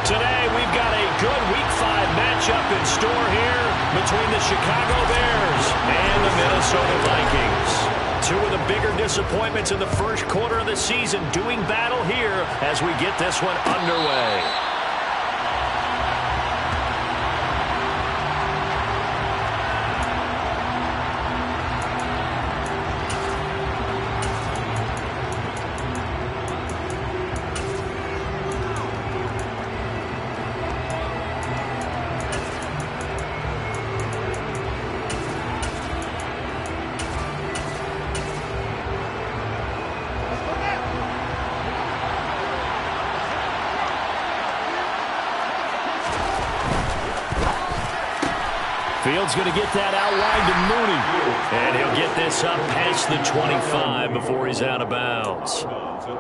Today, we've got a good Week 5 matchup in store here between the Chicago Bears and the Minnesota Vikings. Two of the bigger disappointments in the first quarter of the season doing battle here as we get this one underway. Fields going to get that out wide to Mooney. And he'll get this up past the 25 before he's out of bounds.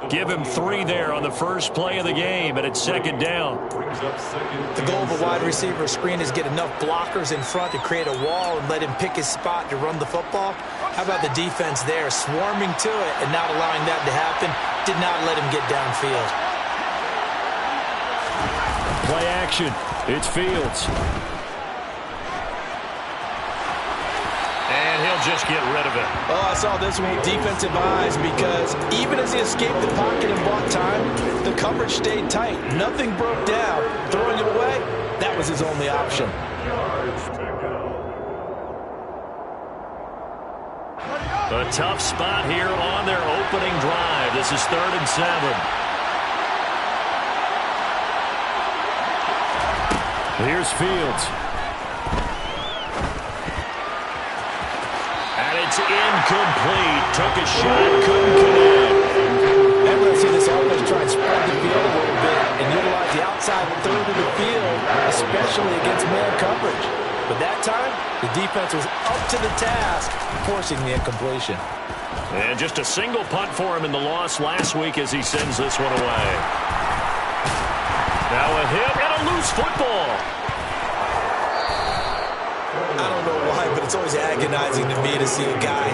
Give him 3 there on the first play of the game, and it's second down. The goal of a wide receiver screen is get enough blockers in front to create a wall and let him pick his spot to run the football. How about the defense there, swarming to it and not allowing that to happen? Did not let him get downfield. Play action. It's Fields. And he'll just get rid of it. Oh, I saw this one with defensive eyes because even as he escaped the pocket and bought time, the coverage stayed tight. Nothing broke down. Throwing it away, that was his only option. A tough spot here on their opening drive. This is 3rd and 7. Here's Fields. It's incomplete. Took a shot, couldn't connect. And we'll see this offense try and spread the field a little bit and utilize the outside third of the field, especially against man coverage. But that time, the defense was up to the task, forcing the incompletion. And just a single punt for him in the loss last week as he sends this one away. Now a hit and a loose football. I don't know why, but it's always agonizing to me to see a guy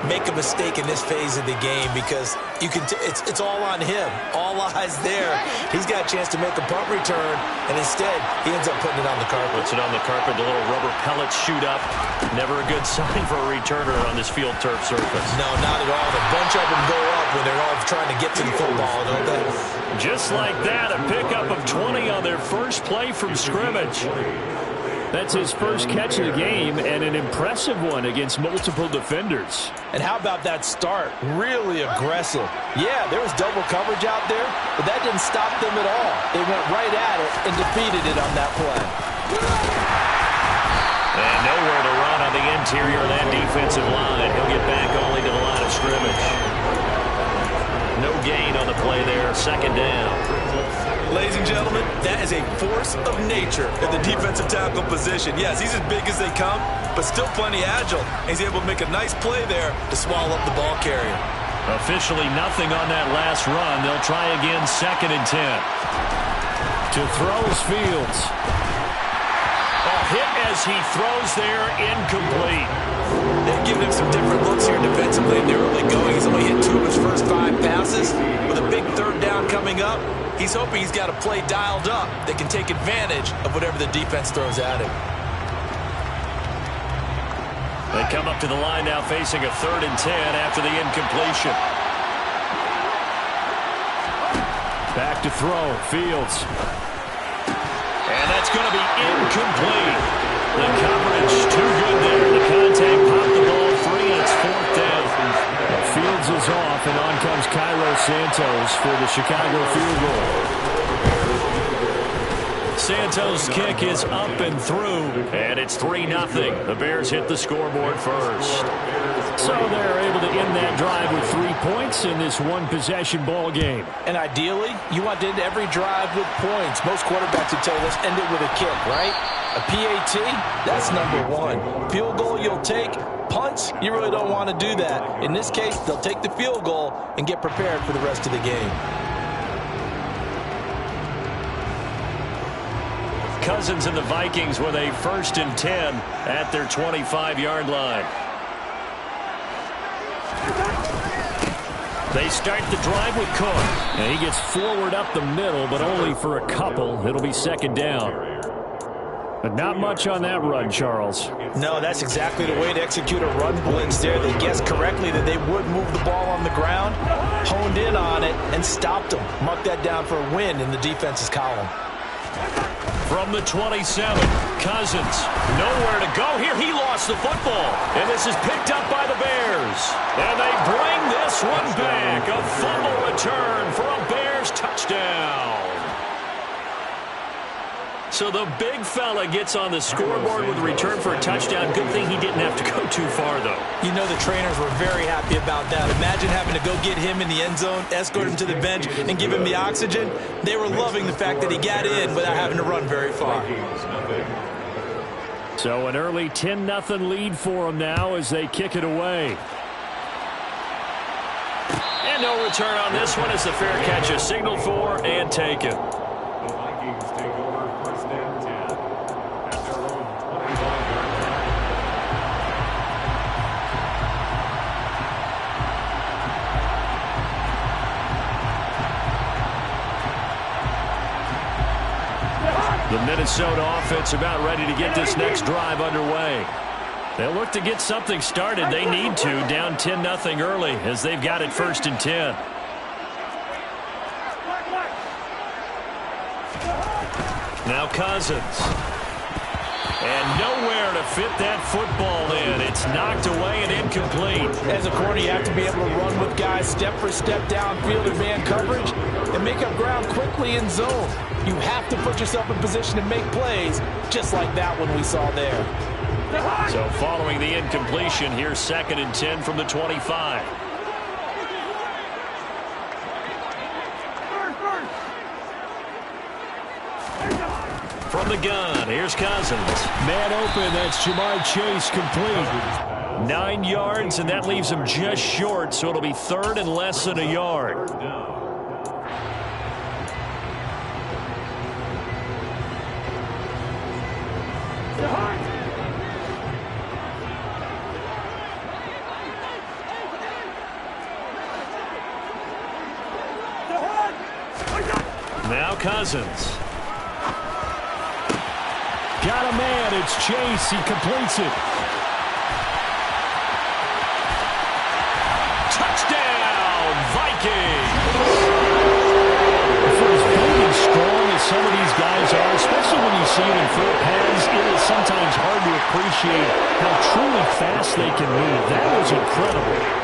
make a mistake in this phase of the game because you can it's all on him. All eyes there. He's got a chance to make a punt return, and instead he ends up putting it on the carpet. Puts it on the carpet. The little rubber pellets shoot up. Never a good sign for a returner on this field turf surface. No, not at all. A bunch of them go up when they're all trying to get to the football, don't they? Just like that, a pickup of 20 on their first play from scrimmage. That's his first catch of the game, and an impressive one against multiple defenders. And how about that start? Really aggressive. Yeah, there was double coverage out there, but that didn't stop them at all. They went right at it and defeated it on that play. And nowhere to run on the interior of that defensive line. He'll get back only to the line of scrimmage. No gain on the play there, second down. Ladies and gentlemen, that is a force of nature at the defensive tackle position. Yes, he's as big as they come, but still plenty agile. He's able to make a nice play there to swallow up the ball carrier. Officially nothing on that last run. They'll try again, 2nd and 10. To throw is Fields. A hit as he throws there, incomplete. They've given him some different looks here defensively in the early going. He's only hit 2 of his first 5 passes. With a big 3rd down coming up, he's hoping he's got a play dialed up that can take advantage of whatever the defense throws at him. They come up to the line now facing a 3rd and 10 after the incompletion. Back to throw, Fields. And that's going to be incomplete. The coverage too good there. The contact popped the ball free, and it's 4th down. Fields is off, and on comes Cairo Santos for the Chicago field goal. Santos' kick is up and through, and it's 3-0. The Bears hit the scoreboard first. So they're able to end that drive with 3 points in this one-possession ball game. And ideally, you want to end every drive with points. Most quarterbacks would tell us end it with a kick, right? A PAT, that's number 1. Field goal you'll take. Punts, you really don't want to do that. In this case, they'll take the field goal and get prepared for the rest of the game. Cousins and the Vikings with a 1st and 10 at their 25-yard line. They start the drive with Cook. And he gets forward up the middle, but only for a couple. It'll be second down. But not much on that run, Charles. No, that's exactly the way to execute a run blitz there. They guessed correctly that they would move the ball on the ground, honed in on it, and stopped them. Marked that down for a win in the defense's column. From the 27, Cousins. Nowhere to go here. He lost the football. And this is picked up by the Bears. And they bring this one back. A fumble return for a Bears touchdown. So the big fella gets on the scoreboard with a return for a touchdown. Good thing he didn't have to go too far, though. You know the trainers were very happy about that. Imagine having to go get him in the end zone, escort him to the bench, and give him the oxygen. They were loving the fact that he got in without having to run very far. So an early 10-0 lead for them now as they kick it away. And no return on this one as the fair catch is signaled for and taken. The Minnesota offense about ready to get this next drive underway. They'll look to get something started. They need to, down 10-0 early as they've got it 1st and 10. Now Cousins. And nowhere to fit that football in. It's knocked away and incomplete. As a corner, you have to be able to run with guys step for step downfield in man coverage and make up ground quickly in zone. You have to put yourself in position to make plays, just like that one we saw there. So following the incompletion, here's 2nd and 10 from the 25. From the gun, here's Cousins. Man open, that's Jamar Chase complete. 9 yards, and that leaves him just short, so it'll be 3rd and less than a yard. Now Cousins. Got a man, it's Chase, he completes it. Touchdown, Vikings! For as big and strong as some of these guys are, especially when you see them in full pads, it is sometimes hard to appreciate how truly fast they can move. That was incredible.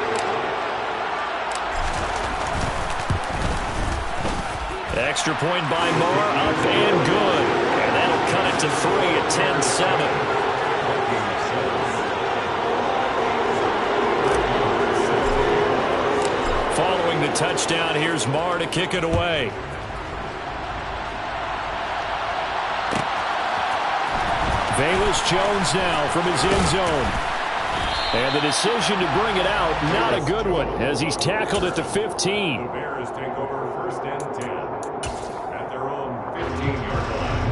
Extra point by Marr, up and good. And that'll cut it to 3 at 10-7. Following the touchdown, here's Marr to kick it away. Velus Jones now from his end zone. And the decision to bring it out, not a good one, as he's tackled at the 15. The Bears take over 1st and 10 at their own 15-yard line.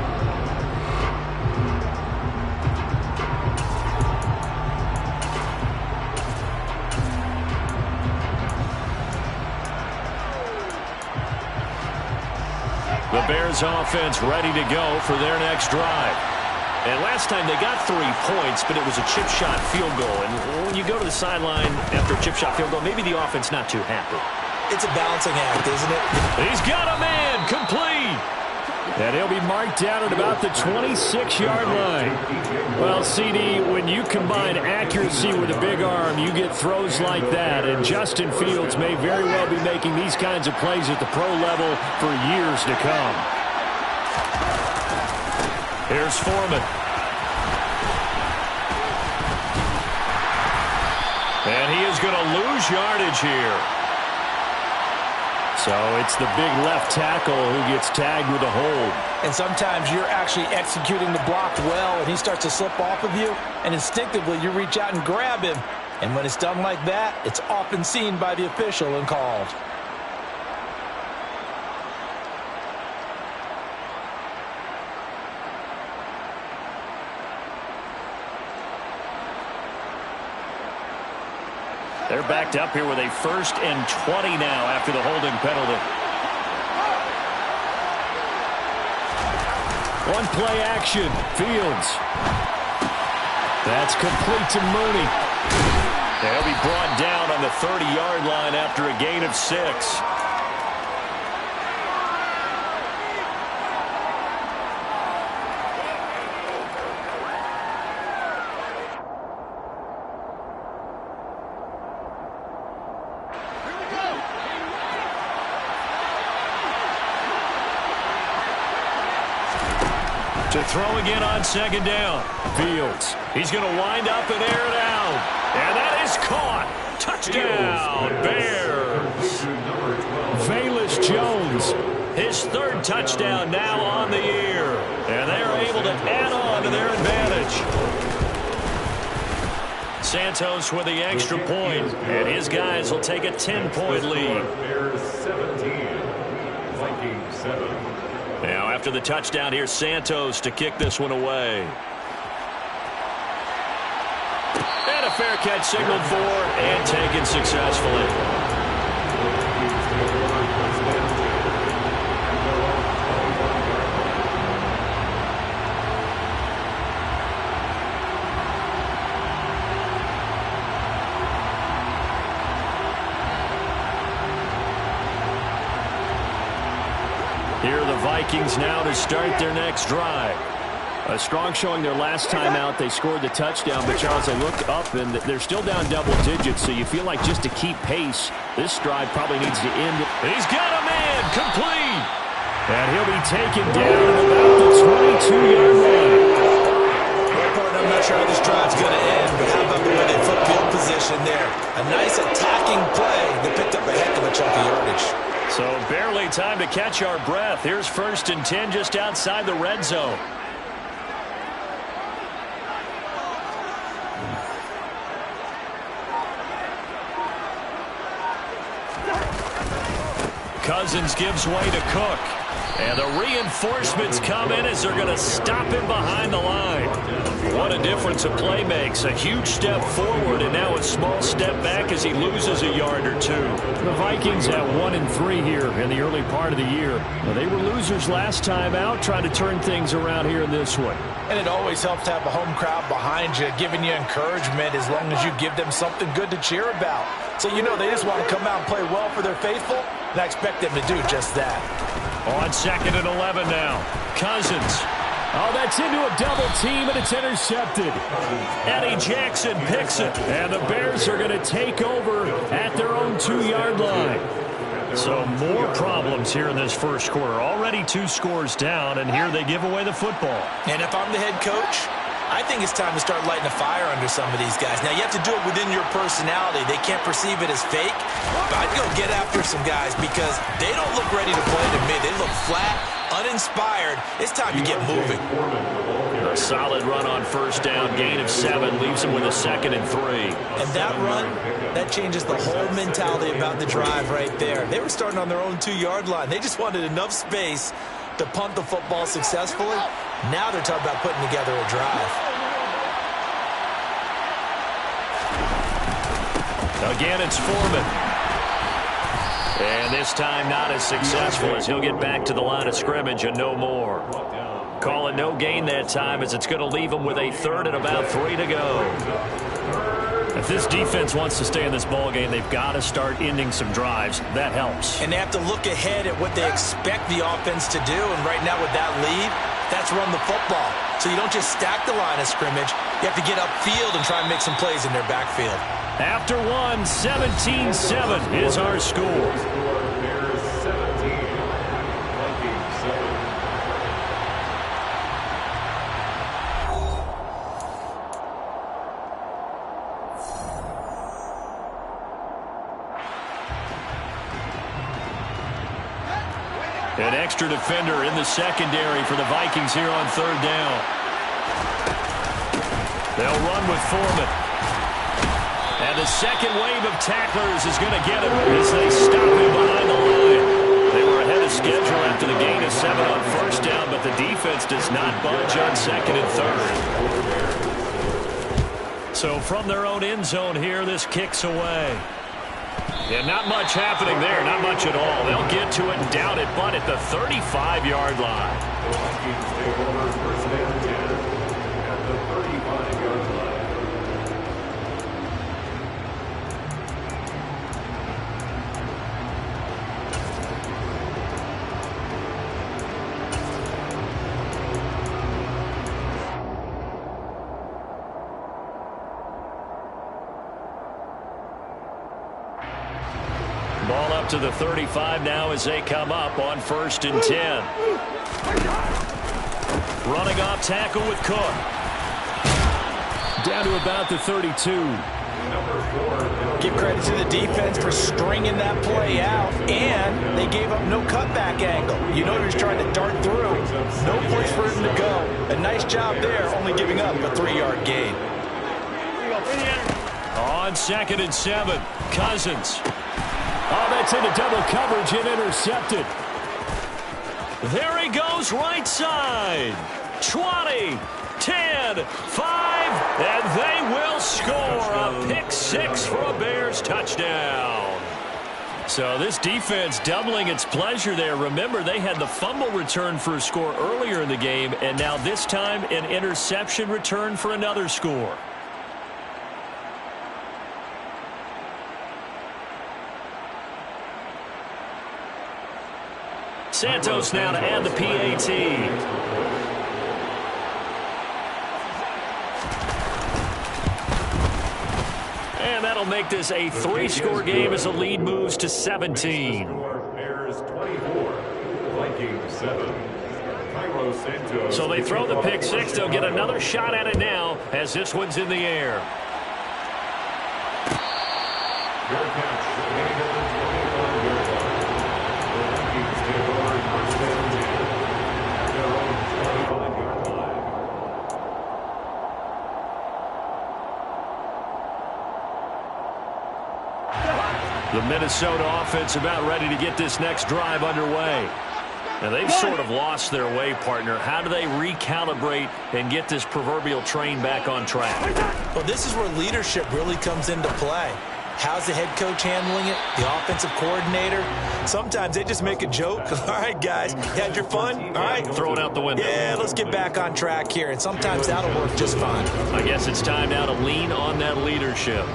The Bears offense ready to go for their next drive. And last time they got 3 points, but it was a chip shot field goal. And when you go to the sideline after a chip shot field goal, maybe the offense not too happy. It's a balancing act, isn't it? He's got a man, complete. And he'll be marked down at about the 26-yard line. Well, CD, when you combine accuracy with a big arm, you get throws like that. And Justin Fields may very well be making these kinds of plays at the pro level for years to come. Here's Foreman. And he is going to lose yardage here. So it's the big left tackle who gets tagged with a hold. And sometimes you're actually executing the block well, and he starts to slip off of you, and instinctively you reach out and grab him. And when it's done like that, it's often seen by the official and called. They're backed up here with a 1st and 20 now after the holding penalty. One play action. Fields. That's complete to Mooney. They'll be brought down on the 30-yard line after a gain of 6. To throw again on 2nd down. Fields. He's going to wind up and air it out. And that is caught. Touchdown, Bears. Velus Jones. His 3rd touchdown now on the year. And they're able to add on to their advantage. Santos with the extra point. And his guys will take a 10-point lead. Bears 17. Vikings 7. Now, after the touchdown, here's Santos to kick this one away. And a fair catch signaled for and taken successfully. Here are the Vikings now to start their next drive. A strong showing their last time out. They scored the touchdown, but Charles, they look up and they're still down double digits, so you feel like just to keep pace, this drive probably needs to end. He's got a man complete. And he'll be taken down at about the 22-yard line. Well, partner, I'm not sure how this drive's going to end, but how about the way they flip field position there? A nice attacking play that picked up a heck of a chunk of yardage. So barely time to catch our breath. Here's 1st and 10 just outside the red zone. Cousins gives way to Cook. And the reinforcements come in as they're going to stop him behind the line. What a difference a play makes. A huge step forward and now a small step back as he loses a yard or 2. The Vikings at 1-3 here in the early part of the year. Well, they were losers last time out, trying to turn things around here in this one. And it always helps to have a home crowd behind you, giving you encouragement as long as you give them something good to cheer about. So you know they just want to come out and play well for their faithful, and I expect them to do just that. On 2nd and 11 now. Cousins. Oh, that's into a double team, and it's intercepted. Eddie Jackson picks it, and the Bears are going to take over at their own 2-yard line. So more problems here in this first quarter. Already 2 scores down, and here they give away the football. And if I'm the head coach, I think it's time to start lighting a fire under some of these guys. Now, you have to do it within your personality. They can't perceive it as fake. But I'd go get after some guys because they don't look ready to play to me. They look flat, uninspired. It's time to get moving. A solid run on 1st down. Gain of 7 leaves them with a 2nd and 3. And that run, that changes the whole mentality about the drive right there. They were starting on their own 2-yard line. They just wanted enough space to punt the football successfully. Now they're talking about putting together a drive. Again, it's Foreman. And this time not as successful as he'll get back to the line of scrimmage and no more. Call it no gain that time as it's going to leave him with a 3rd and about 3 to go. If this defense wants to stay in this ballgame, they've got to start ending some drives. That helps. And they have to look ahead at what they expect the offense to do. And right now with that lead, that's run the football. So you don't just stack the line of scrimmage. You have to get upfield and try and make some plays in their backfield. After one, 17-7 is our score. Bears 17. Vikings 7. An extra defender in the secondary for the Vikings here on 3rd down. They'll run with Foreman. And the second wave of tacklers is going to get him as they stop him behind the line. They were ahead of schedule after the gain of 7 on 1st down, but the defense does not budge on 2nd and 3rd. So from their own end zone here, this kicks away. Yeah, not much happening there, not much at all. They'll get to it and down it, but at the 35-yard line. The Vikings take over first and 10 at the 35-yard line. Ball up to the 35 now as they come up on 1st and 10. Running off tackle with Cook. Down to about the 32. Give credit to the defense for stringing that play out, and they gave up no cutback angle. You know he was trying to dart through. No place for him to go. A nice job there, only giving up a 3-yard gain. On 2nd and 7, Cousins. Oh, that's into double coverage and intercepted. There he goes right side. 20, 10, 5, and they will score a pick 6 for a Bears touchdown. So this defense doubling its pleasure there. Remember, they had the fumble return for a score earlier in the game, and now this time an interception return for another score. Santos now to add the PAT. And that'll make this a 3-score game as the lead moves to 17. Bears 24, Vikings 7. Cairo Santos. So they throw the pick 6. They'll get another shot at it now as this one's in the air. Fair catch, made at the 25-yard line. The Vikings take over first and 10 at their own 25-yard line. The Minnesota offense about ready to get this next drive underway. Now they've sort of lost their way, partner. How do they recalibrate and get this proverbial train back on track? Well, this is where leadership really comes into play. How's the head coach handling it? The offensive coordinator? Sometimes they just make a joke. All right, guys, you had your fun? All right. Throw it out the window. Yeah, let's get back on track here. And sometimes that'll work just fine. I guess it's time now to lean on that leadership.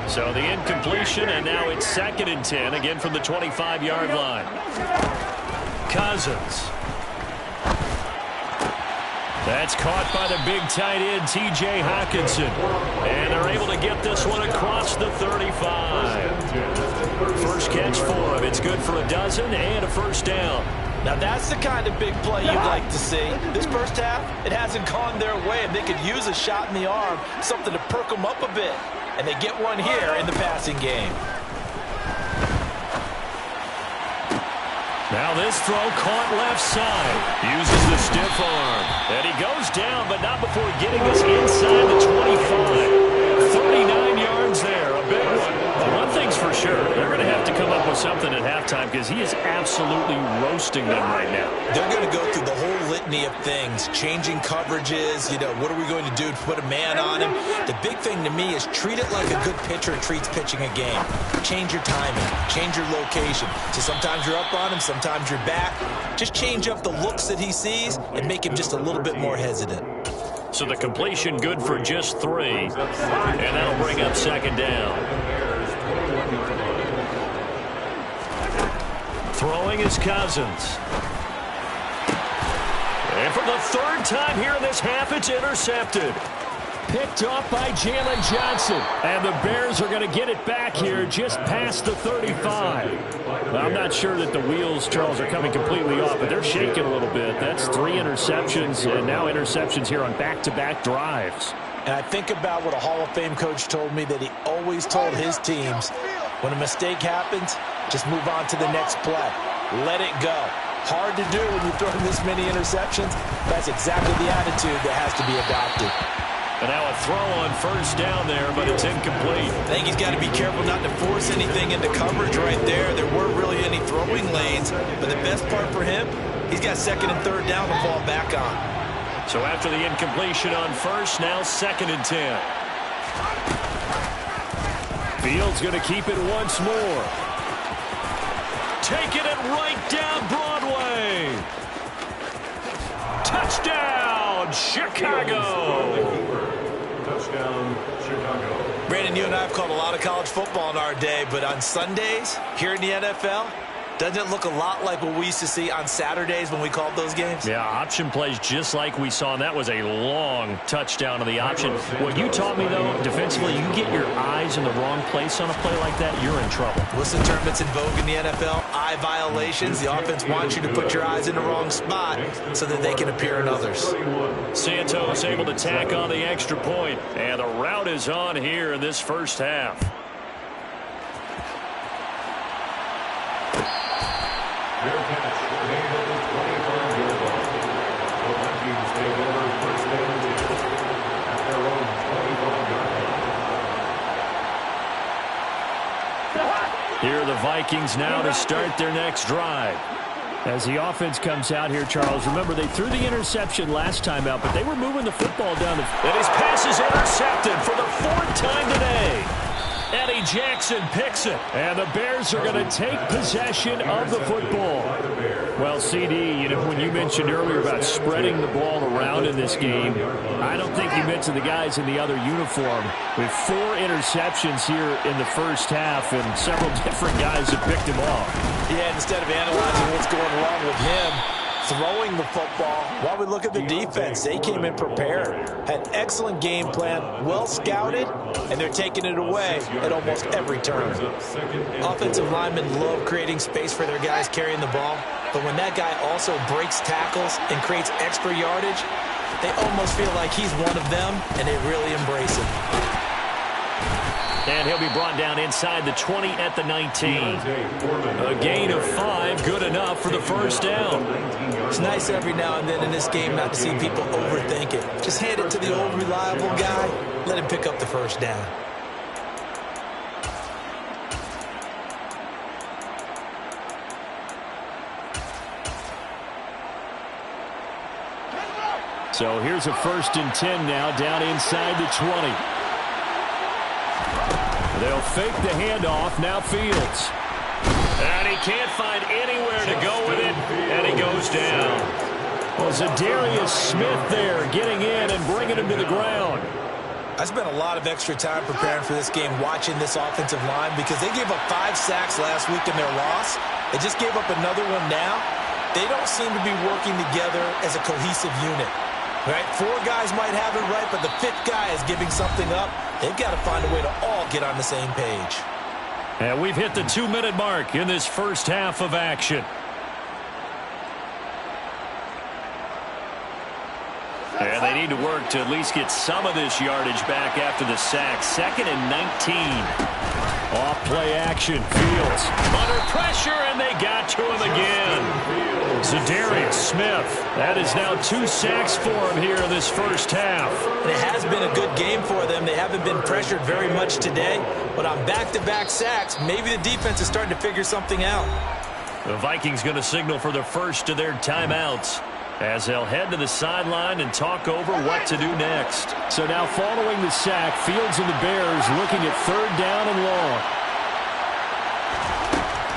So the incompletion, and now it's 2nd and 10, again from the 25-yard line. Cousins. That's caught by the big tight end, T.J. Hockenson. And they're able to get this one across the 35. First catch for him. It's good for a dozen and a first down. Now that's the kind of big play you'd like to see. This first half, it hasn't gone their way, and they could use a shot in the arm, something to perk them up a bit. And they get one here in the passing game. Now this throw caught left side. Uses the stiff arm. And he goes down, but not before getting us inside the 25. 39 yards there, a big one. Well, one thing's for sure, they're going to have to come up with something at halftime because he is absolutely roasting them right now. They're going to go through the whole litany of things, changing coverages, what are we going to do to put a man on him? The big thing to me is treat it like a good pitcher treats pitching a game. Change your timing, change your location. So sometimes you're up on him, sometimes you're back. Just change up the looks that he sees and make him just a little bit more hesitant. So the completion good for just 3. And that'll bring up 2nd down. Throwing is Cousins. And for the 3rd time here in this half, it's intercepted. Picked off by Jalen Johnson. And the Bears are going to get it back here just past the 35. Well, I'm not sure that the wheels, Charles, are coming completely off, but they're shaking a little bit. That's 3 interceptions, and now interceptions here on back-to-back drives. And I think about what a Hall of Fame coach told me, that he always told his teams, when a mistake happens, just move on to the next play. Let it go. Hard to do when you throw this many interceptions. That's exactly the attitude that has to be adopted. And now a throw on first down there, but it's incomplete. I think he's got to be careful not to force anything into coverage right there. There weren't really any throwing lanes, but the best part for him, He's got second and third down to fall back on. So after the incompletion on first, now 2nd and 10. Fields going to keep it once more. Taking it right down Broadway. Touchdown, Chicago. Touchdown, Chicago. Brandon, you and I have called a lot of college football in our day, but on Sundays here in the NFL, doesn't it look a lot like what we used to see on Saturdays when we called those games? Yeah, option plays just like we saw, and that was a long touchdown of the option. What you taught me, though, defensively, you get your eyes in the wrong place on a play like that, you're in trouble. What's the term that's in vogue in the NFL? Eye violations. The offense wants you to put your eyes in the wrong spot so that they can appear in others. Santos able to tack on the extra point, and the route is on here in this first half. Fair catch, made at the 25-yard line. The Vikings take over 1st and 10 at their own 25-yard line. Here are the Vikings now to start their next drive. As the offense comes out here, Charles, remember they threw the interception last time out, but they were moving the football down the field. And his pass is intercepted for the 4th time today. Eddie Jackson picks it, and the Bears are going to take possession of the football. Well, CD, you know, when you mentioned earlier about spreading the ball around in this game, I don't think you mentioned the guys in the other uniform. With 4 interceptions here in the first half, and several different guys have picked him off. Yeah, instead of analyzing what's going wrong with him, throwing the football, while we look at the defense, they came in prepared, had excellent game plan, well scouted, and they're taking it away at almost every turn. Offensive linemen love creating space for their guys carrying the ball, but when that guy also breaks tackles and creates extra yardage, they almost feel like he's one of them, and they really embrace him. And he'll be brought down inside the 20 at the 19. A gain of 5, good enough for the first down. It's nice every now and then in this game not to see people overthink it. Just hand it to the old reliable guy, let him pick up the first down. So here's a 1st and 10 now, down inside the 20. They'll fake the handoff, now Fields. And he can't find anywhere to go with it, and he goes down. Well, Zadarius Smith there getting in and bringing him to the ground. I spent a lot of extra time preparing for this game watching this offensive line because they gave up 5 sacks last week in their loss. They just gave up another one now. They don't seem to be working together as a cohesive unit. Right? 4 guys might have it right, but the 5th guy is giving something up. They've got to find a way to all get on the same page. And we've hit the 2-minute mark in this first half of action. And they need to work to at least get some of this yardage back after the sack. 2nd and 19. Off play action. Fields under pressure, and they got to him again. Zadarius Smith. That is now 2 sacks for him here in this first half. And it has been a good game for them. They haven't been pressured very much today. But on back-to-back sacks, maybe the defense is starting to figure something out. The Vikings going to signal for the first of their timeouts as they'll head to the sideline and talk over what to do next. So now following the sack, Fields and the Bears looking at 3rd down and long.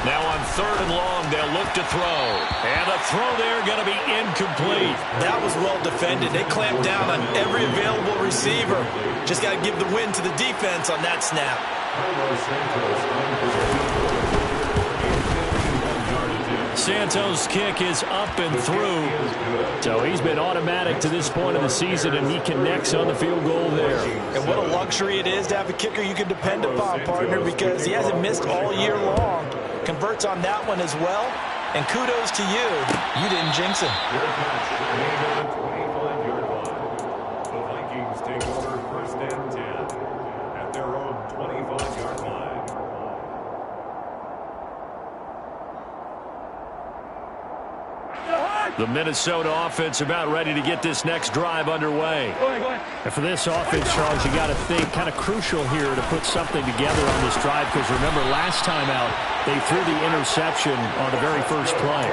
Now on 3rd and long, they'll look to throw. And the throw there going to be incomplete. That was well defended. They clamped down on every available receiver. Just got to give the win to the defense on that snap. Santos' kick is up and through. So he's been automatic to this point of the season, and he connects on the field goal there. And what a luxury it is to have a kicker you can depend upon, partner, because he hasn't missed all year long. Converts on that one as well. And kudos to you. You didn't jinx him. The Vikings take over 1st and 10 at their own 25-yard line. The Minnesota offense about ready to get this next drive underway. Go ahead. And for this offense, Charles, you got to think kind of crucial here to put something together on this drive, because remember last time out, They threw the interception on the very first play.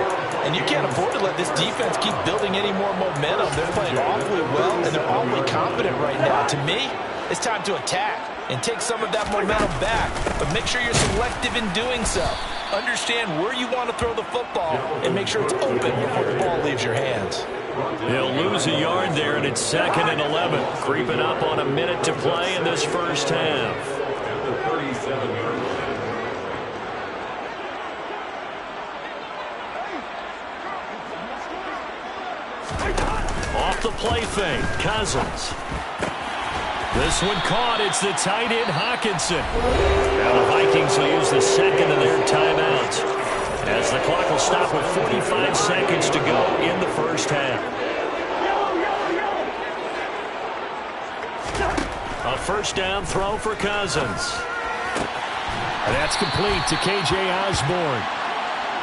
And you can't afford to let this defense keep building any more momentum. They're playing awfully well, and they're awfully confident right now. To me, it's time to attack and take some of that momentum back. But make sure you're selective in doing so. Understand where you want to throw the football and make sure it's open before the ball leaves your hands. He'll lose a yard there, and it's 2nd and 11. Creeping up on a minute to play in this first half. At the 37-yard line. Off the play fake, Cousins. This one caught. It's the tight end, Hockenson. Now the Vikings will use the second of their timeouts, as the clock will stop with 45 seconds to go in the first half. A first down throw for Cousins. That's complete to K.J. Osborne.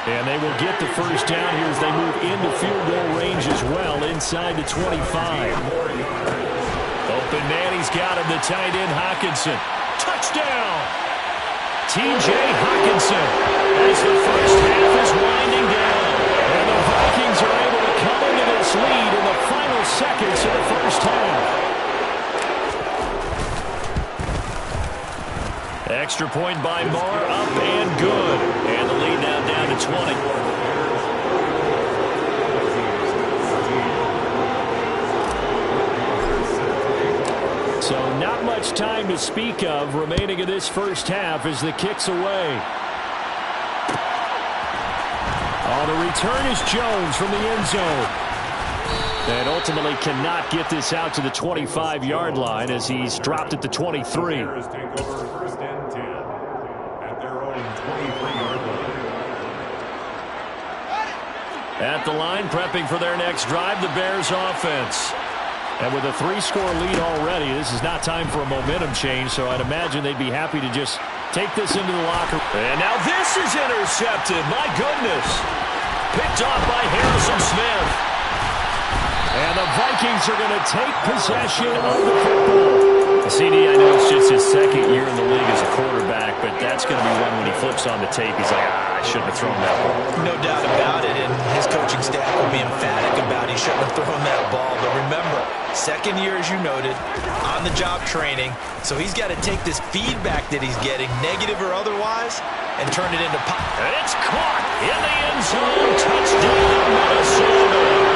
And they will get the first down here as they move into field goal range as well, inside the 25. Open man, he's got him, the tight end, Hockenson. Touchdown! T.J. Hockenson as the first half is winding down. And the Vikings are able to come into this lead in the final seconds of the first half. Extra point by Moore, up and good. And the lead now down to 20. So not much time to speak of remaining in this first half as the kick's away. On the return is Jones from the end zone. And ultimately cannot get this out to the 25-yard line as he's dropped at the 23. At the line, prepping for their next drive, the Bears offense. And with a 3-score lead already, this is not time for a momentum change, so I'd imagine they'd be happy to just take this into the locker room. And now this is intercepted. My goodness. Picked off by Harrison Smith. And the Vikings are going to take possession of the football. CD, I know it's just his second year in the league as a quarterback, but that's going to be one when he flips on the tape. He's like, I shouldn't have thrown that ball. No doubt about it, and his coaching staff will be emphatic about he shouldn't have thrown that ball. But remember, second year, as you noted, on-the-job training, so he's got to take this feedback that he's getting, negative or otherwise, and turn it into pop. And it's caught in the end zone. Touchdown, Minnesota.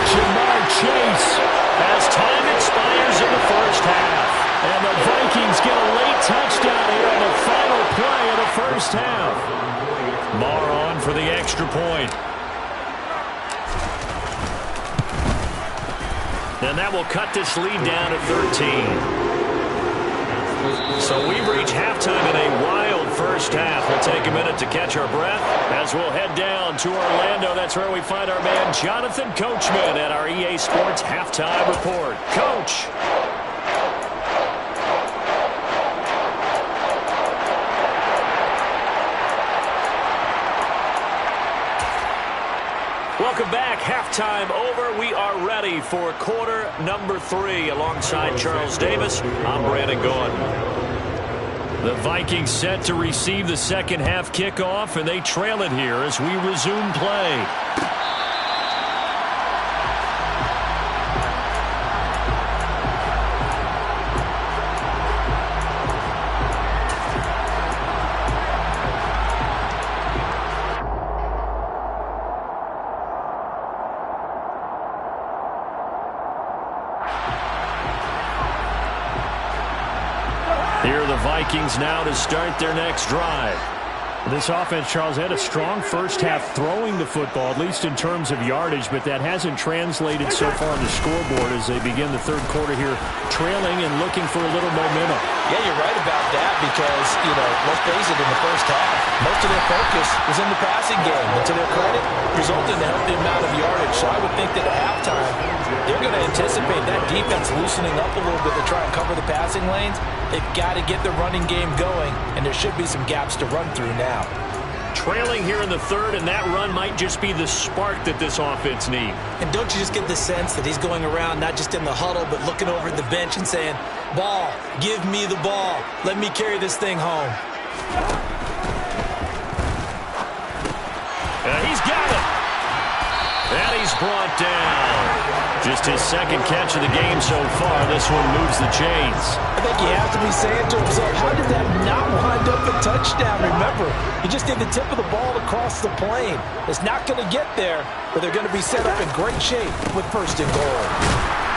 Jamar Chase as time expires in the first half. And the Vikings get a late touchdown here on the final play of the first half. Marr on for the extra point. And that will cut this lead down to 13. So we've reached halftime in a wild first half. We'll take a minute to catch our breath as we'll head down to Orlando. That's where we find our man Jonathan Coachman at our EA Sports Halftime Report. Coach. Welcome back. Halftime over. We are ready for quarter number 3. Alongside Charles Davis, I'm Brandon Gordon. The Vikings set to receive the second half kickoff, and they trail it here as we resume play. Here are the Vikings now to start their next drive. This offense, Charles, had a strong first half throwing the football, at least in terms of yardage, but that hasn't translated so far on the scoreboard as they begin the third quarter here, trailing and looking for a little momentum. Yeah, you're right about that because, let's face it, in the first half, most of their focus was in the passing game. And to their credit, resulted in a healthy amount of yardage. So I would think that at halftime, they're going to anticipate that defense loosening up a little bit to try and cover the passing lanes. They've got to get the running game going, and there should be some gaps to run through now. Trailing here in the third, and that run might just be the spark that this offense needs. And don't you just get the sense that he's going around not just in the huddle, but looking over at the bench and saying, ball, give me the ball. Let me carry this thing home. brought down. Just his second catch of the game so far. This one moves the chains. I think he has to be saying to himself, how did that not wind up a touchdown? Remember, you just need the tip of the ball across the plane. It's not going to get there, but they're going to be set up in great shape with first and goal.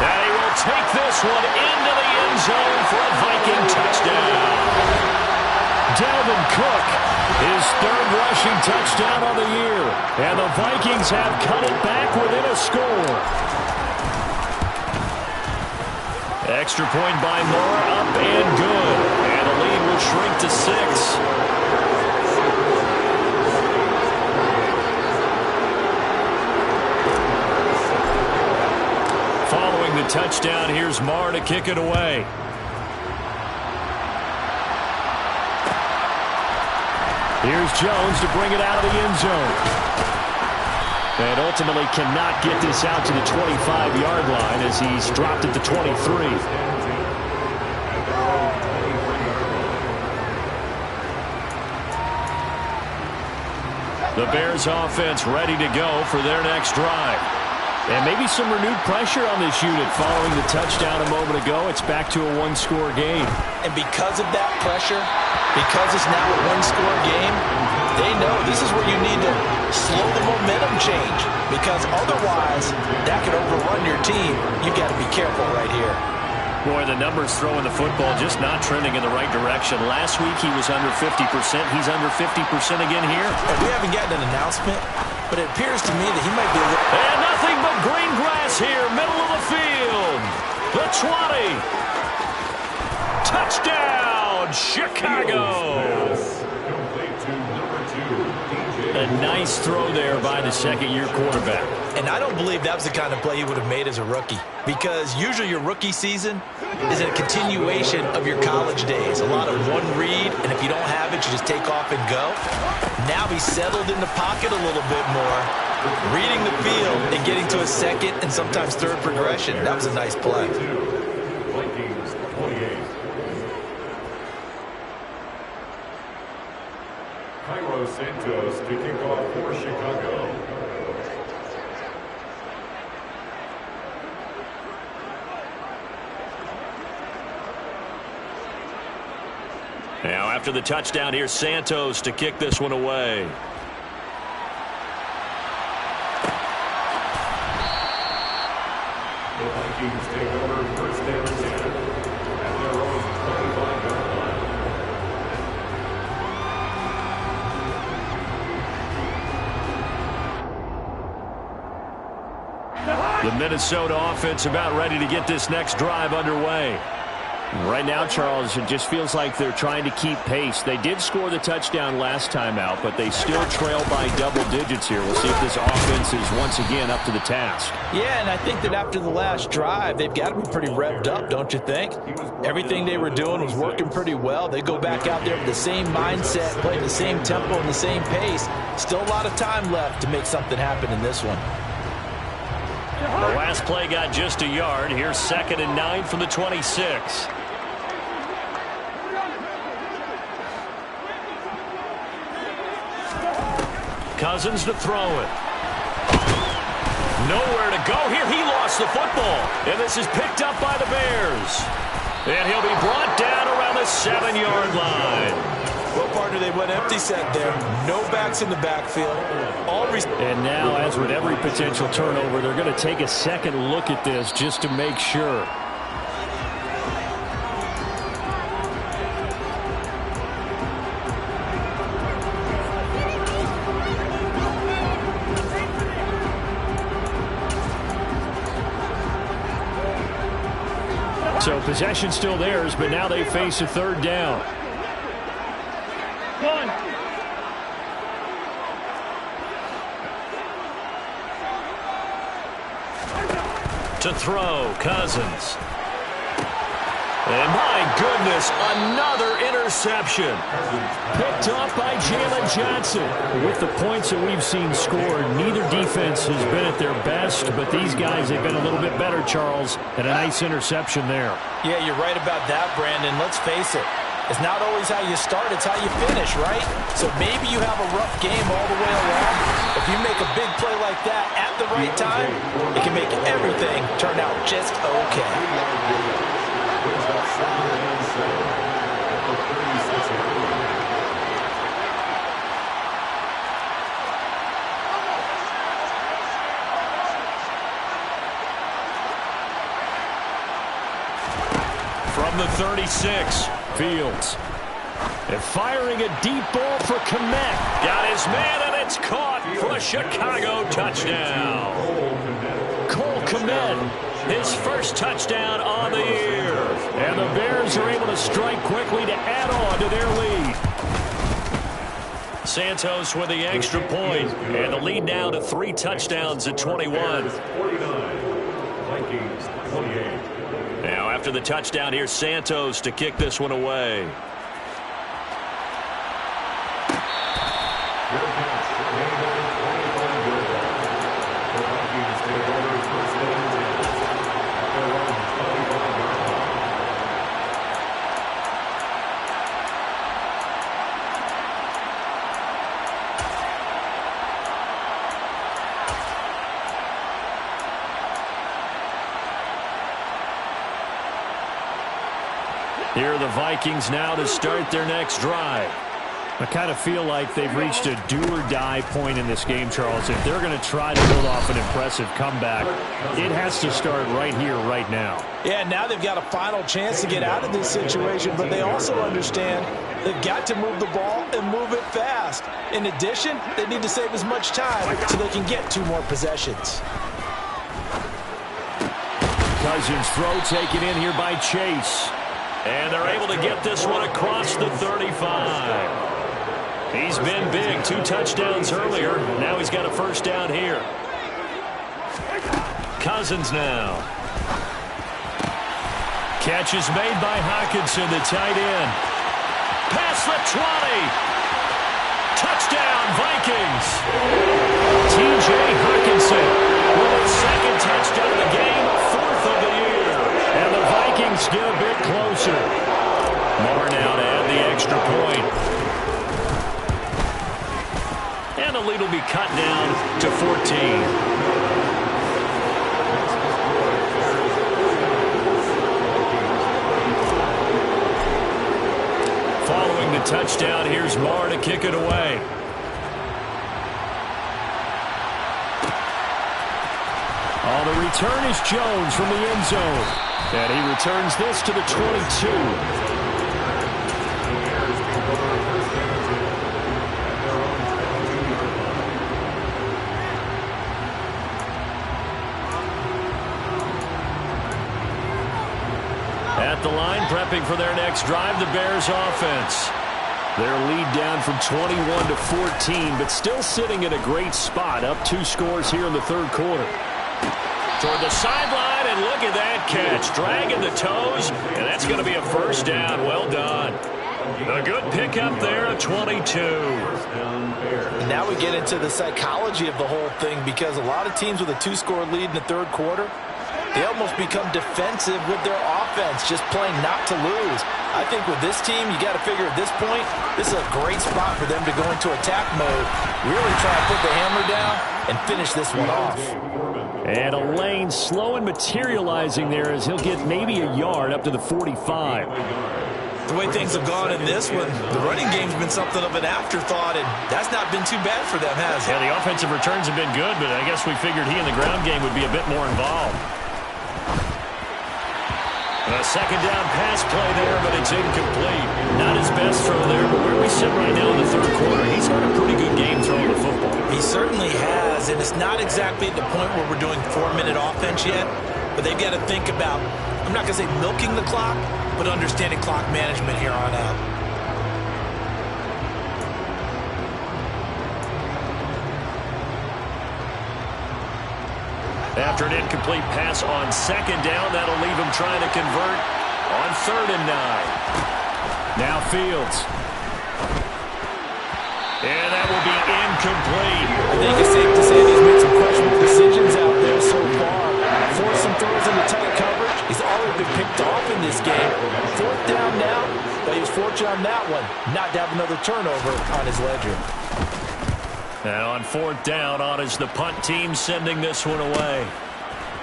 And he will take this one into the end zone for a Viking touchdown. Dalvin Cook, his third rushing touchdown on the year. And the Vikings have cut it back within a score. Extra point by Moore, up and good. And the lead will shrink to 6. Following the touchdown, here's Moore to kick it away. Here's Jones to bring it out of the end zone. And ultimately cannot get this out to the 25-yard line as he's dropped at the 23. The Bears offense ready to go for their next drive. And maybe some renewed pressure on this unit following the touchdown a moment ago. It's back to a one-score game. And because of that pressure, because it's now a one-score game, they know this is where you need to slow the momentum change, because otherwise that could overrun your team. You've got to be careful right here. Boy, the numbers throwing the football just not trending in the right direction. Last week he was under 50%. He's under 50% again here. And we haven't gotten an announcement, but it appears to me that he might be a little... And nothing but green grass here, middle of the field. The 20. Touchdown, Chicago. A nice throw there by the second-year quarterback. And I don't believe that was the kind of play he would have made as a rookie, because usually your rookie season is a continuation of your college days. A lot of one read, and if you don't have it, you just take off and go. Now he's settled in the pocket a little bit more, reading the field and getting to a second and sometimes third progression. That was a nice play. Vikings 28. Cairo Santos to kick off for Chicago. Now after the touchdown, here's Santos to kick this one away. The Vikings take over first and 10 at their own 25-yard line. The Minnesota offense about ready to get this next drive underway. Right now, Charles, it just feels like they're trying to keep pace. They did score the touchdown last time out, but they still trail by double digits here. We'll see if this offense is once again up to the task. Yeah, and I think that after the last drive, they've got to be pretty revved up, don't you think? Everything they were doing was working pretty well. They go back out there with the same mindset, playing the same tempo and the same pace. Still a lot of time left to make something happen in this one. The last play got just a yard. Here's 2nd and 9 from the 26. Cousins to throw it. Nowhere to go here. He lost the football. And this is picked up by the Bears. And he'll be brought down around the 7-yard line. Well, partner, they went empty set there. No backs in the backfield. And now, as with every potential turnover, they're going to take a second look at this just to make sure. So possession still theirs, but now they face a third down. To throw, Cousins. And my goodness, another interception. Picked off by Jalen Johnson. With the points that we've seen scored, neither defense has been at their best, but these guys have been a little bit better, Charles, and a nice interception there. Yeah, you're right about that, Brandon. Let's face it. It's not always how you start, it's how you finish, right? So maybe you have a rough game all the way along. If you make a big play like that at the right time, it can make everything turn out just okay. From the 36, Fields. And firing a deep ball for Kmet. Got his man, and it's caught for a Chicago touchdown. Cole Kmet, his first touchdown on the year. And the Bears are able to strike quickly to add on to their lead. Santos with the extra point, and the lead now to 3 touchdowns at 21. 49, Vikings 28. Now after the touchdown, here's Santos to kick this one away. Here are the Vikings now to start their next drive. I kind of feel like they've reached a do-or-die point in this game, Charles. If they're going to try to build off an impressive comeback, it has to start right here, right now. Yeah, now they've got a final chance to get out of this situation, but they also understand they've got to move the ball and move it fast. In addition, they need to save as much time so they can get 2 more possessions. Cousins throw taken in here by Chase. And they're able to get this one across the 35. He's been big. 2 touchdowns earlier. Now he's got a first down here. Cousins now. Catch is made by Hockenson, the tight end. Past the 20. Touchdown, Vikings. T.J. Hockenson with his 2nd touchdown of the game, 4th of the year. And the Vikings get a bit closer. Moore now to add the extra point. And the lead will be cut down to 14. Following the touchdown, here's Moore to kick it away. Oh, the return is Jones from the end zone. And he returns this to the 22. At the line, prepping for their next drive, the Bears offense. Their lead down from 21 to 14, but still sitting in a great spot, up 2 scores here in the 3rd quarter. Toward the sideline, and look at that catch. Dragging the toes, and that's going to be a first down. Well done. A good pickup there at 22. And now we get into the psychology of the whole thing, because a lot of teams with a 2-score lead in the 3rd quarter, they almost become defensive with their offense, just playing not to lose. I think with this team, you got to figure at this point, this is a great spot for them to go into attack mode, really try to put the hammer down and finish this one off. And a lane slow and materializing there as he'll get maybe a yard up to the 45. The way things have gone in this one, the running game's been something of an afterthought, and that's not been too bad for them, has it? Yeah, the offensive returns have been good, but I guess we figured he in the ground game would be a bit more involved. A 2nd down pass play there, but it's incomplete. Not his best throw there, but where we sit right now in the 3rd quarter, he's had a pretty good game throwing the football. He certainly has, and it's not exactly at the point where we're doing 4-minute offense yet, but they've got to think about, I'm not going to say milking the clock, but understanding clock management here on out. After an incomplete pass on 2nd down, that'll leave him trying to convert on 3rd and 9. Now Fields. And that will be incomplete. I think it's safe to say he's made some questionable decisions out there so far. Forced some throws into tight coverage. He's already been picked off in this game. 4th down now, but he was fortunate on that one, not to have another turnover on his ledger. And on 4th down, on is the punt team sending this one away.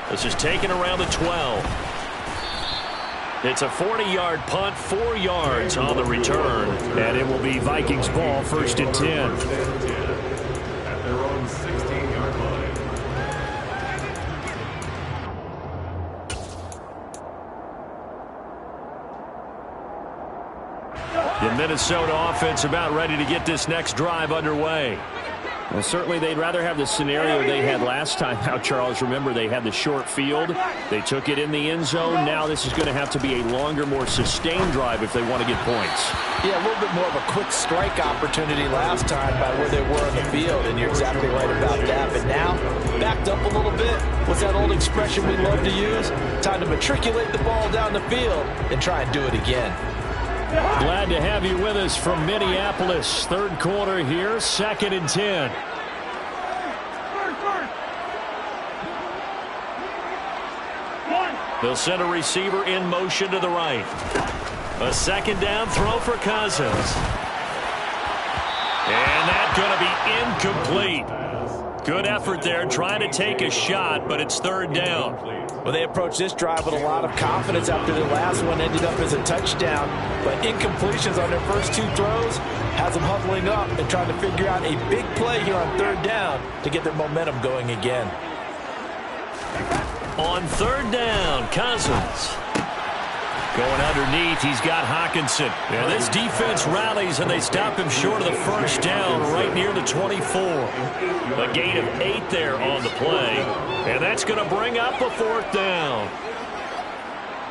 This is taken around the 12. It's a 40-yard punt, 4 yards on the return. And it will be Vikings ball, 1st and 10. At their own 16-yard line. The Minnesota offense about ready to get this next drive underway. Well, certainly they'd rather have the scenario they had last time out, Charles. Remember, they had the short field. They took it in the end zone. Now this is going to have to be a longer, more sustained drive if they want to get points. Yeah, a little bit more of a quick strike opportunity last time by where they were on the field, and you're exactly right about that. But now, backed up a little bit. What's that old expression we love to use? Time to matriculate the ball down the field and try and do it again. Glad to have you with us from Minneapolis. 3rd quarter here, 2nd and 10. They'll send a receiver in motion to the right. A 2nd down throw for Cousins. And that's going to be incomplete. Good effort there, trying to take a shot, but it's 3rd down. Well, they approached this drive with a lot of confidence after the last one ended up as a touchdown. But incompletions on their first 2 throws has them huddling up and trying to figure out a big play here on 3rd down to get their momentum going again. On 3rd down, Cousins. Going underneath, he's got Hockenson. And this defense rallies, and they stop him short of the 1st down right near the 24. A gain of 8 there on the play. And that's going to bring up a 4th down.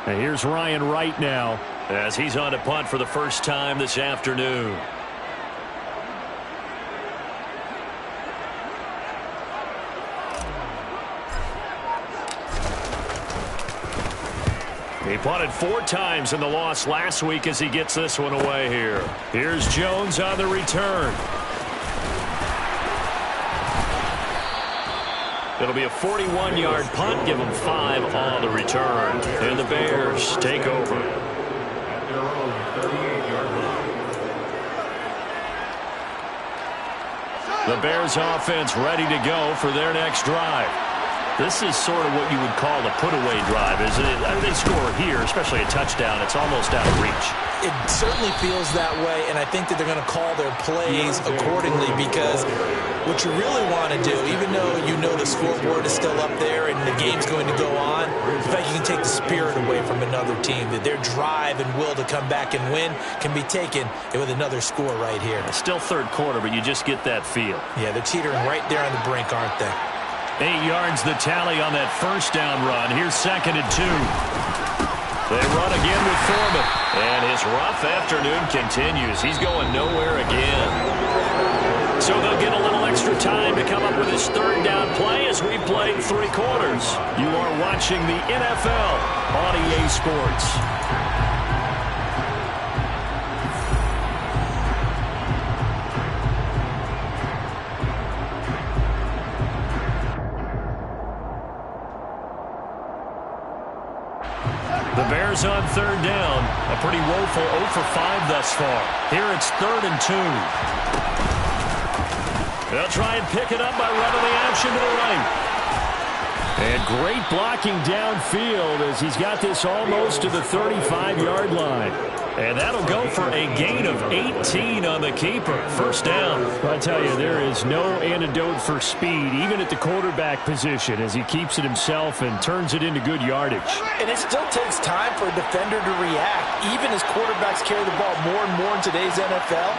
And here's Ryan Wright now, as he's on to punt for the first time this afternoon. He punted 4 times in the loss last week as he gets this one away here. Here's Jones on the return. It'll be a 41-yard punt. Give him 5 on the return. And the Bears take over. At their own 38-yard line. The Bears offense ready to go for their next drive. This is sort of what you would call a put-away drive, isn't it? I mean, they score here, especially a touchdown. It's almost out of reach. It certainly feels that way, and I think that they're going to call their plays accordingly, because what you really want to do, even though you know the scoreboard is still up there and the game's going to go on, the fact you can take the spirit away from another team, that their drive and will to come back and win can be taken with another score right here. It's still 3rd quarter, but you just get that feel. Yeah, they're teetering right there on the brink, aren't they? 8 yards the tally on that 1st down run. Here's 2nd and 2. They run again with Foreman. And his rough afternoon continues. He's going nowhere again. So they'll get a little extra time to come up with his 3rd down play as we played 3 quarters. You are watching the NFL on EA Sports. The Bears on 3rd down. A pretty woeful 0 for 5 thus far. Here it's 3rd and 2. They'll try and pick it up by running the action to the right. And great blocking downfield as he's got this almost to the 35-yard line. And that'll go for a gain of 18 on the keeper. 1st down. I tell you, there is no antidote for speed, even at the quarterback position, as he keeps it himself and turns it into good yardage. And it still takes time for a defender to react. Even as quarterbacks carry the ball more and more in today's NFL,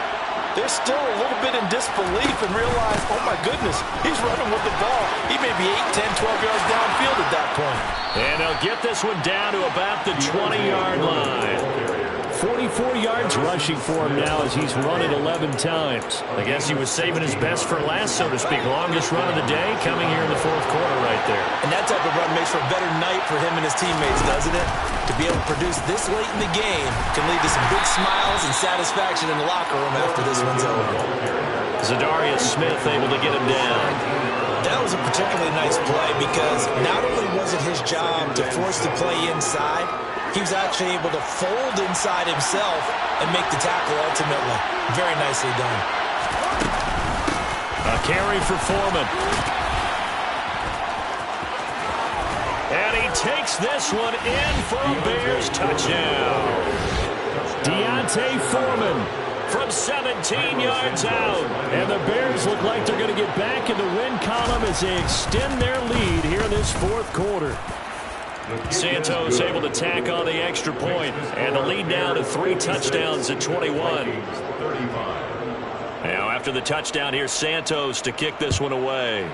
they're still a little bit in disbelief and realize, oh my goodness, he's running with the ball. He may be 8, 10, 12 yards downfield at that point. And they'll get this one down to about the 20-yard line. 44 yards rushing for him now as he's run it 11 times. I guess he was saving his best for last, so to speak. Longest run of the day coming here in the 4th quarter right there. And that type of run makes for a better night for him and his teammates, doesn't it? To be able to produce this late in the game can lead to some big smiles and satisfaction in the locker room after this one's over. Zadarius Smith able to get him down. That was a particularly nice play because not only was it his job to force the play inside, He was actually able to fold inside himself and make the tackle ultimately. Very nicely done. A carry for Foreman. And he takes this one in for a Bears touchdown. Deontay Foreman from 17 yards out. And the Bears look like they're going to get back in the win column as they extend their lead here in this fourth quarter. Santos able to tack on the extra point, and the lead now to 3 touchdowns at 21. Now after the touchdown, here's Santos to kick this one away.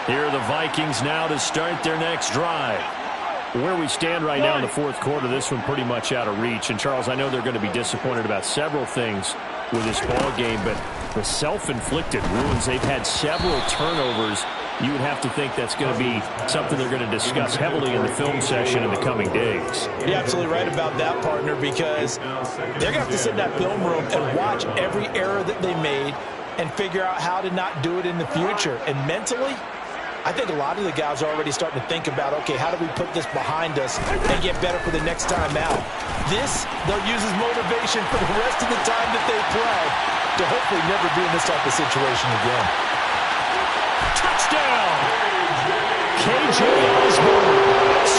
Here are the Vikings now to start their next drive. Where we stand right now in the fourth quarter, this one pretty much out of reach. And, Charles, I know they're going to be disappointed about several things with this ball game, but the self-inflicted wounds, they've had several turnovers. You would have to think that's going to be something they're going to discuss heavily in the film session in the coming days. You're absolutely right about that, partner, because they're going to have to sit in that film room and watch every error that they made and figure out how to not do it in the future. And mentally, I think a lot of the guys are already starting to think about, okay, how do we put this behind us and get better for the next time out? This, they'll use as motivation for the rest of the time that they play to hopefully never be in this type of situation again. Touchdown! KJ Osborne,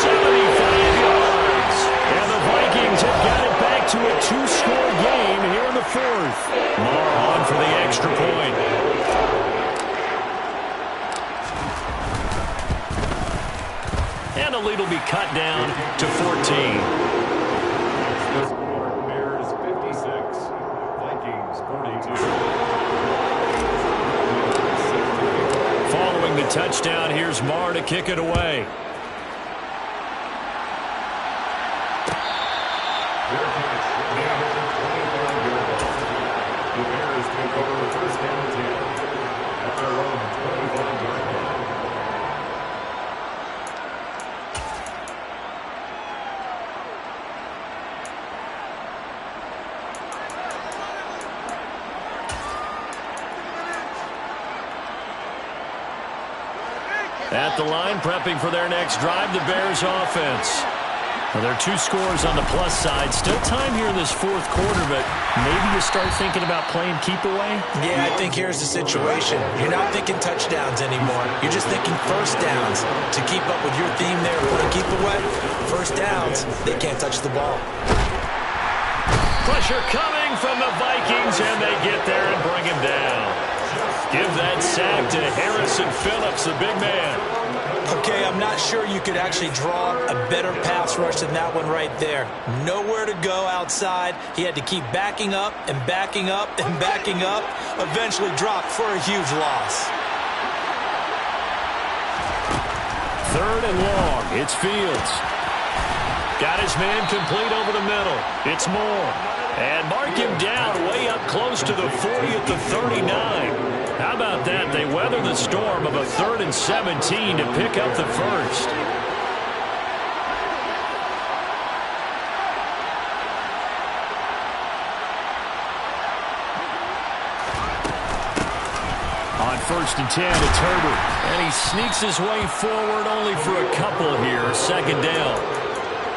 75 yards. And the Vikings have got it back to a 2-score game here in the fourth. Moore on for the extra point. And the lead will be cut down to 14. The score, Bears 56, Vikings 42. Following the touchdown, here's Marr to kick it away. Their catch, the Bears take over first down 10 at their own 25-yard line. At the line, prepping for their next drive, the Bears offense. Well, there are 2 scores on the plus side. Still time here in this fourth quarter, but maybe you start thinking about playing keep away? Yeah, I think here's the situation. You're not thinking touchdowns anymore. You're just thinking first downs. To keep up with your theme there, playing keep away, first downs, they can't touch the ball. Pressure coming from the Vikings, and they get there and bring him down. Give that sack to Harrison Phillips, the big man. Okay, I'm not sure you could actually draw a better pass rush than that one right there. Nowhere to go outside. He had to keep backing up and backing up and backing up. Eventually dropped for a huge loss. 3rd and long. It's Fields. Got his man complete over the middle. It's Moore. And mark him down way up close to the 40 at the 39. How about that? They weather the storm of a 3rd and 17 to pick up the first. On 1st and 10, it's Herbert. And he sneaks his way forward only for a couple here. 2nd down.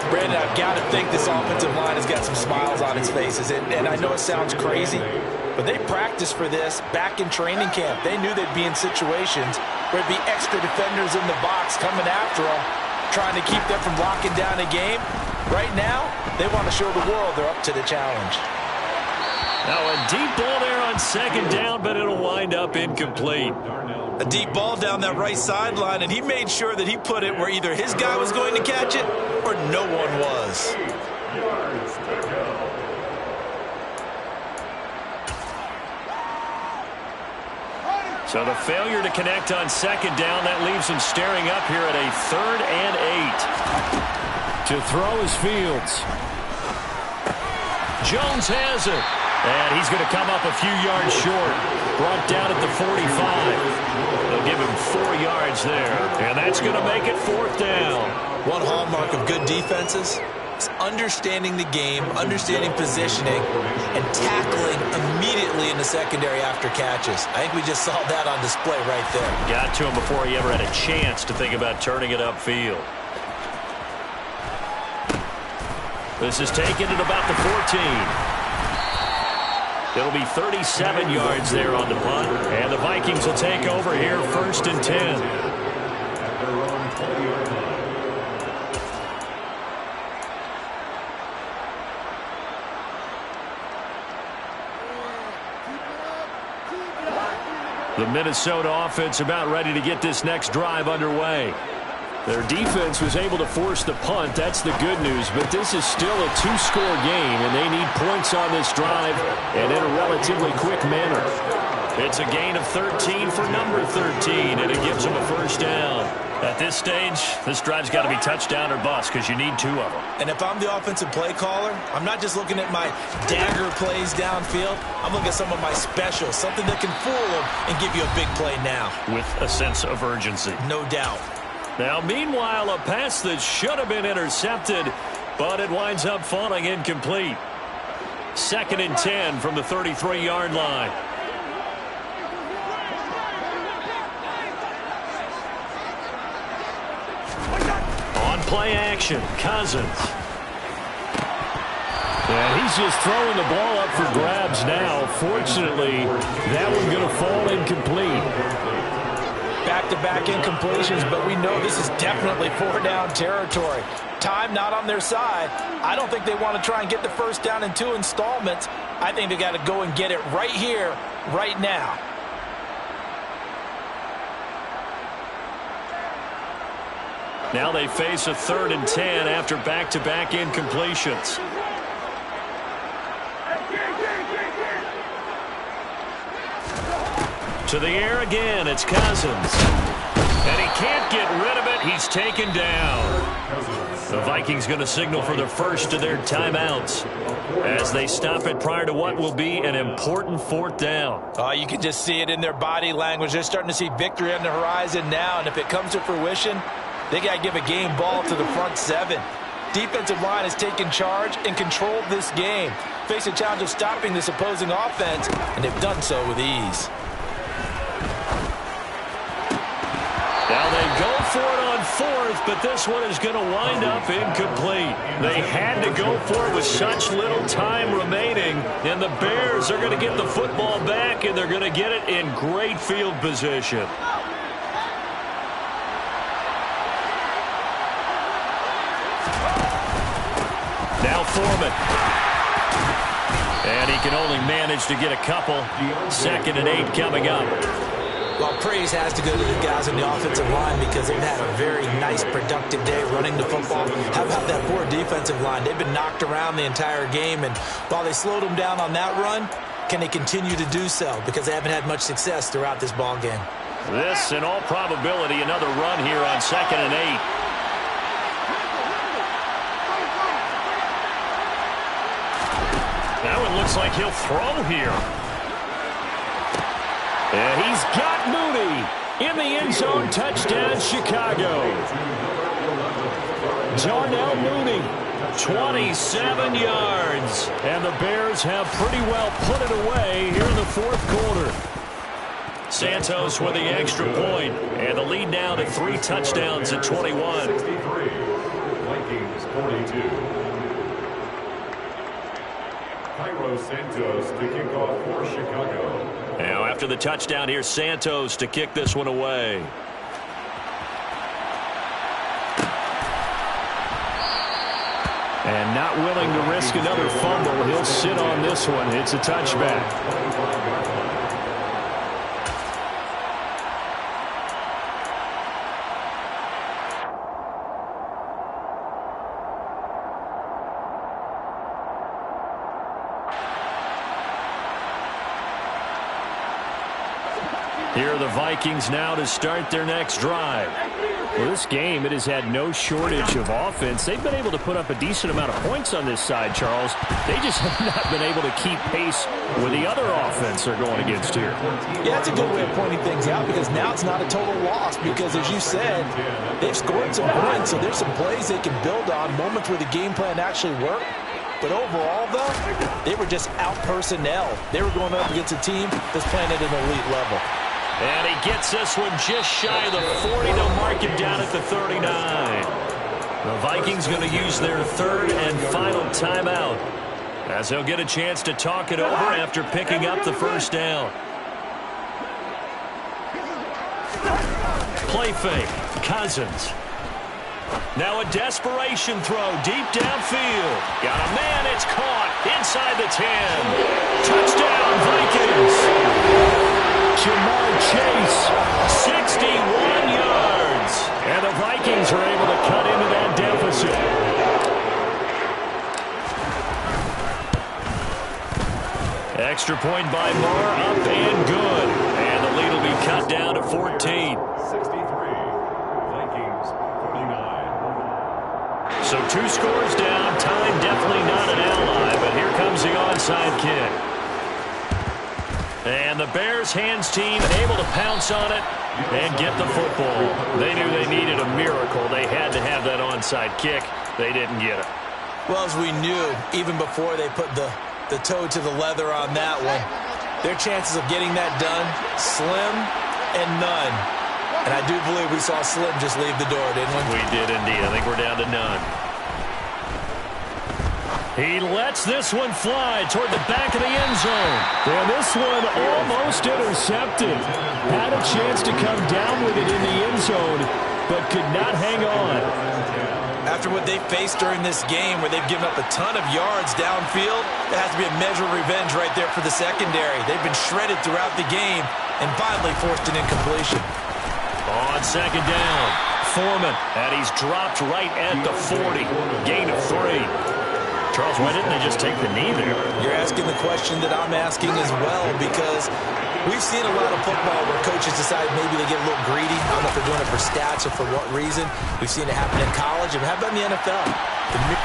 Brandon, I've got to think this offensive line has got some smiles on its faces. And I know it sounds crazy, but they practiced for this back in training camp. They knew they'd be in situations where there'd be extra defenders in the box coming after them, trying to keep them from locking down a game. Right now, they want to show the world they're up to the challenge. Now a deep ball there on 2nd down, but it'll wind up incomplete. A deep ball down that right sideline, and he made sure that he put it where either his guy was going to catch it or no one was. So the failure to connect on 2nd down, that leaves him staring up here at a 3rd and 8. To throw is Fields. Jones has it. And he's going to come up a few yards short. Brought down at the 45. They'll give him 4 yards there. And that's going to make it 4th down. One hallmark of good defenses is understanding the game, understanding positioning, and tackling immediately in the secondary after catches. I think we just saw that on display right there. Got to him before he ever had a chance to think about turning it upfield. This is taken at about the 14. It'll be 37 yards there on the punt. And the Vikings will take over here 1st and 10. At their own 20-yard line. The Minnesota offense about ready to get this next drive underway. Their defense was able to force the punt. That's the good news. But this is still a 2-score game, and they need points on this drive and in a relatively quick manner. It's a gain of 13 for number 13, and it gives them a 1st down. At this stage, this drive's got to be touchdown or bust because you need 2 of them. And if I'm the offensive play caller, I'm not just looking at my dagger plays downfield. I'm looking at some of my specials, something that can fool them and give you a big play now. With a sense of urgency. No doubt. Now, meanwhile, a pass that should have been intercepted, but it winds up falling incomplete. 2nd and 10 from the 33-yard line. On play action, Cousins. And he's just throwing the ball up for grabs now. Fortunately, that one's going to fall incomplete. Back-to-back incompletions, but we know this is definitely 4-down territory. Time not on their side. I don't think they want to try and get the 1st down in 2 installments. I think they got to go and get it right here, right now. Now they face a 3rd and 10 after back-to-back incompletions. To the air again, it's Cousins. And he can't get rid of it. He's taken down. The Vikings going to signal for the first of their timeouts as they stop it prior to what will be an important 4th down. You can just see it in their body language. They're starting to see victory on the horizon now, and if it comes to fruition, they got to give a game ball to the front 7. Defensive line has taken charge and controlled this game. Face a challenge of stopping this opposing offense, and they've done so with ease. Now they go for it on 4th, but this one is going to wind up incomplete. They had to go for it with such little time remaining, and the Bears are going to get the football back, and they're going to get it in great field position. Now Foreman. And he can only manage to get a couple. 2nd and 8 coming up. Well, praise has to go to the guys on the offensive line because they've had a very nice, productive day running the football. How about that poor defensive line? They've been knocked around the entire game, and while they slowed them down on that run, can they continue to do so? Because they haven't had much success throughout this ball game. This, in all probability, another run here on 2nd and 8. That one looks like he'll throw here. And he's got Mooney in the end zone. Touchdown, Chicago. Darnell Mooney, 27 yards. And the Bears have pretty well put it away here in the 4th quarter. Santos with the extra point, and the lead now to 3 touchdowns at 21. 63, Vikings 42. Cairo Santos to kick off for Chicago. Now after the touchdown, here's Santos to kick this one away. And not willing to risk another fumble, he'll sit on this one. It's a touchback. Here are the Vikings now to start their next drive. Well, this game, it has had no shortage of offense. They've been able to put up a decent amount of points on this side, Charles. They just have not been able to keep pace with the other offense they're going against here. Yeah, that's a good way of pointing things out because now it's not a total loss because, as you said, they've scored some points, so there's some plays they can build on, moments where the game plan actually worked. But overall, though, they were just out-personnel. They were going up against a team that's playing at an elite level. And he gets this one just shy of the 40 to mark him down at the 39. The Vikings going to use their third and final timeout as they'll get a chance to talk it over after picking up the first down. Play fake. Cousins. Now a desperation throw deep downfield. Got a man, it's caught inside the 10. Touchdown, Vikings. Jamar Chase, 61 yards. And the Vikings are able to cut into that deficit. Extra point by Moore, up and good. And the lead will be cut down to 14. 63. Vikings 49. So 2 scores down. Time definitely not an ally, but here comes the onside kick. And the Bears hands team able to pounce on it and get the football. They knew they needed a miracle. They had to have that onside kick. They didn't get it. Well, as we knew, even before they put the toe to the leather on that one, their chances of getting that done, slim and none. And I do believe we saw Slim just leave the door, didn't we? We did indeed. I think we're down to none. He lets this one fly toward the back of the end zone. And this one almost intercepted. Had a chance to come down with it in the end zone, but could not hang on. After what they faced during this game where they've given up a ton of yards downfield, there has to be a measure of revenge right there for the secondary. They've been shredded throughout the game and finally forced an incompletion. On second down, Foreman, and he's dropped right at the 40. Gain of 3. Charles, why didn't they just take the knee there? You're asking the question that I'm asking as well because we've seen a lot of football where coaches decide maybe they get a little greedy. I don't know if they're doing it for stats or for what reason. We've seen it happen in college. And how about in the NFL?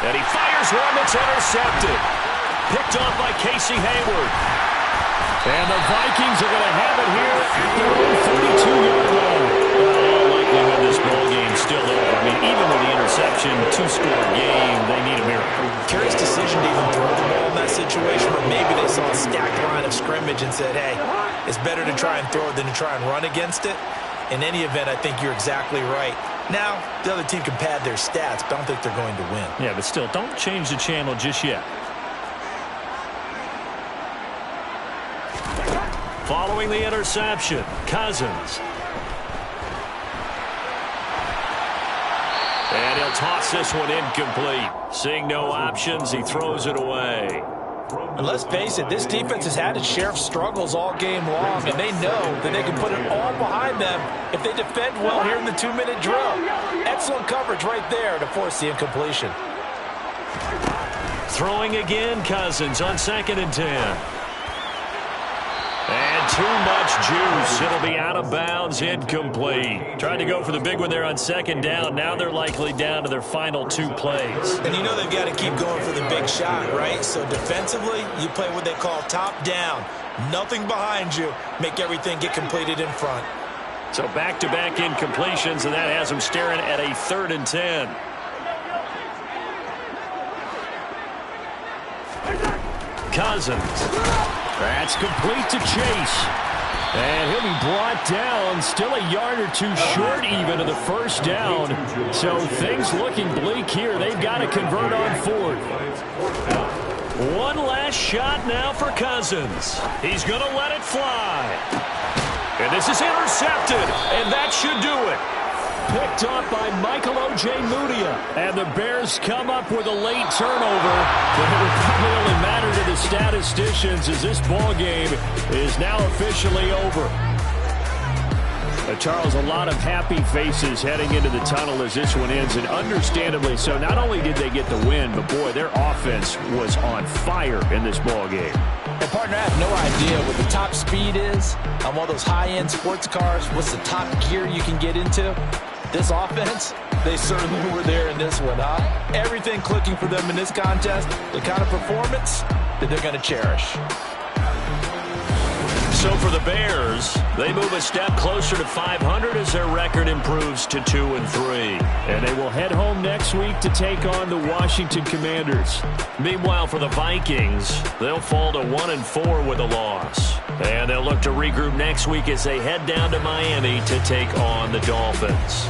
And he fires one that's intercepted. Picked off by Casey Hayward. And the Vikings are going to have it here at their own 42-yard line. Well, likelihood this ball game's still over. I mean, even with the interception, 2-score game, they need a miracle. Curious decision to even throw the ball in that situation, but maybe they saw a stacked line of scrimmage and said, hey, it's better to try and throw it than to try and run against it. In any event, I think you're exactly right. Now, the other team can pad their stats, but I don't think they're going to win. Yeah, but still, don't change the channel just yet. Following the interception, Cousins. And he'll toss this one incomplete. Seeing no options, he throws it away. And let's face it, this defense has had its share of struggles all game long, and they know that they can put it all behind them if they defend well here in the 2-minute drill. Excellent coverage right there to force the incompletion. Throwing again, Cousins on 2nd and 10. And too much juice. It'll be out of bounds, incomplete. Tried to go for the big one there on 2nd down. Now they're likely down to their final 2 plays. And you know they've got to keep going for the big shot, right? So defensively, you play what they call top down. Nothing behind you. Make everything get completed in front. So back-to-back incompletions, and that has them staring at a 3rd and 10. Cousins. That's complete to Chase. And he'll be brought down, still a yard or 2 short even of the first down. So things looking bleak here. They've got to convert on 4th. One last shot now for Cousins. He's going to let it fly. And this is intercepted, and that should do it. Picked up by Michael Ojemudia. And the Bears come up with a late turnover. But it will probably only matter to the statisticians as this ball game is now officially over. Charles, a lot of happy faces heading into the tunnel as this one ends, and understandably so. Not only did they get the win, but boy, their offense was on fire in this ball game. And partner, I have no idea what the top speed is on one of those high-end sports cars. What's the top gear you can get into? This offense, they certainly were there in this one, huh? Everything clicking for them in this contest, the kind of performance that they're going to cherish. So for the Bears, they move a step closer to 500 as their record improves to 2-3. And they will head home next week to take on the Washington Commanders. Meanwhile, for the Vikings, they'll fall to 1-4 with a loss. And they'll look to regroup next week as they head down to Miami to take on the Dolphins.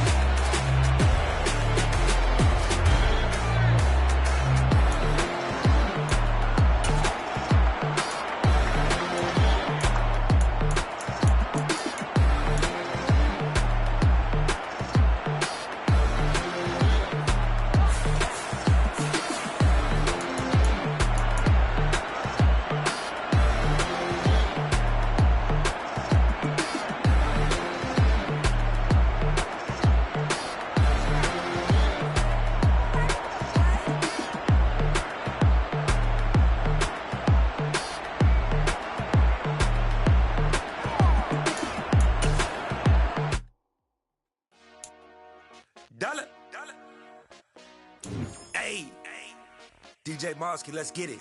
DJ Mosky, let's get it.